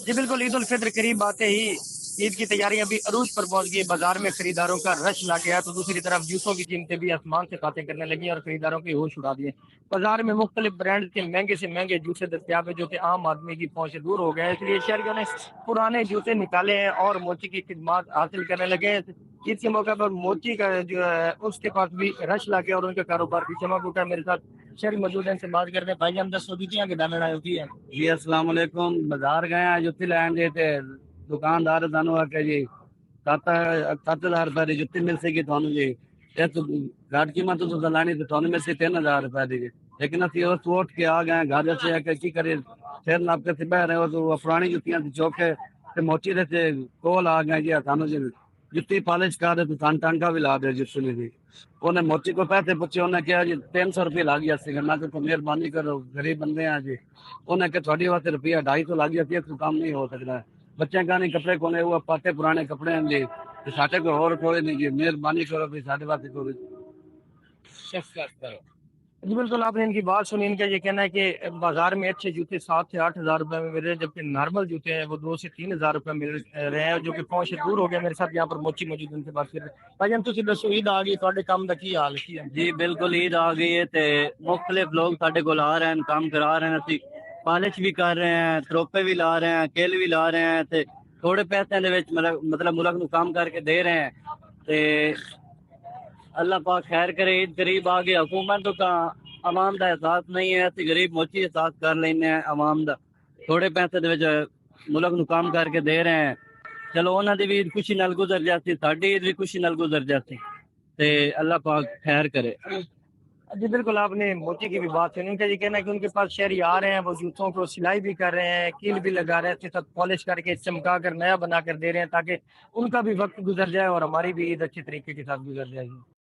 जी बिल्कुल, ईद उल फित्र करीब आते ही ईद की तैयारियां भी अरूज पर पहुंच गई। बाजार में खरीदारों का रश लग गया, तो दूसरी तरफ जूसों की कीमतें भी आसमान से बातें करने लगी और खरीदारों की होश उड़ा दिए। बाजार में मुख्तलिफ ब्रांड के महंगे से महंगे जूसे दस्तियाब है, जो कि आम आदमी की पहुंच से दूर हो गए हैं। इसलिए शहरियों ने पुराने जूते निकाले हैं और मोची की खिदमत हासिल करने लगे हैं। ईद के मौके पर मोची का जो है उसके पास भी रश लग गया और उनका कारोबार भी चमक उठा। मेरे साथ शहरी मौजूद हैं, से बात करते हैं। भाई हम 10 की दाम होती है। जी अस्सलाम वालेकुम। बाजार गए हैं जुत्ती लैन गए थे। दुकानदार सानू आके जी 7,000 रुपए की जुत्ती मिल सकी थानू जी। इस घट कीमत तो लानी तो थानू मिल सी 3,000 रुपए की जी। लेकिन असि उस उठ के आ गए घर से आके की करिए। सिर नाप के बह रहे हो तो वो पुरानी जुत्तियां चौक के ते मोची दे ते कोल आ गए जी थानू जी। जुत्ती पॉलिश कर दे तो थान टांका भी ला दे जुत्ती में जी। उन्हें मोची को पैसे पूछे, उन्हें कहा जी 300 रुपये लग गया सी। मैं तो मेहरबानी करो, गरीब बंदे हैं जी। उन्हें कहा थोड़ी वास्ते रुपया 250 लग गया सी, तो काम नहीं हो सकता है। बच्चे का नहीं कपड़े कोने वो पाते पुराने कपड़े हैं जी। ते साडे को और कोई नहीं जी, मेहरबानी करो भी साडे वास्ते कोई शफकत करो। जी बिल्कुल, आपने इनकी बात सुनी। इनका ये कहना है कि बाजार में अच्छे जूते 7 से 8 हज़ार रुपए में मिल रहे हैं, जबकि नॉर्मल जूते हैं वो 2 से 3 हज़ार रुपए मिल रहे हैं, जो कि पहुंच से दूर हो गया। मेरे साथ यहाँ पर मोची मौजूद, उनसे बात कर रहे हैं। भाई हम तुझे दसो, ईद आ गई, थोड़े काम का की हाल की है? जी बिल्कुल, ईद आ गई है ते मुख्तलिफ लोग साडे को आ रहे हैं, काम करा रहे हैं। असी पॉलिश भी कर रहे हैं, तरोपे भी ला रहे हैं, किल भी ला रहे हैं ते थोड़े पैसे दे विच मतलब मुल्क ਨੂੰ काम करके दे रहे हैं। ते अल्लाह पाक खैर करे। ईद करीब आ गई, हुकूमत तो आवाम का एहसास नहीं है। असं गरीब मोची एहसास कर लेने आवाम का। थोड़े पैसे दे विच मुल्क ਨੂੰ काम करके दे रहे हैं। चलो उन्होंने ਦੀ ਵੀ ईद खुशी नाल गुजर जाती, साडी ईद भी खुशी नाल गुजर जाती। ते अल्लाह पाक खैर करे। जी बिल्कुल, आपने मोची की भी बात सुनी। उनका ये कहना है कि उनके पास शहरी आ रहे हैं, वो जूतों को सिलाई भी कर रहे हैं, कील भी लगा रहे हैं, इसके साथ पॉलिश करके चमका कर नया बना कर दे रहे हैं, ताकि उनका भी वक्त गुजर जाए और हमारी भी ईद अच्छे तरीके के साथ गुजर जाएगी।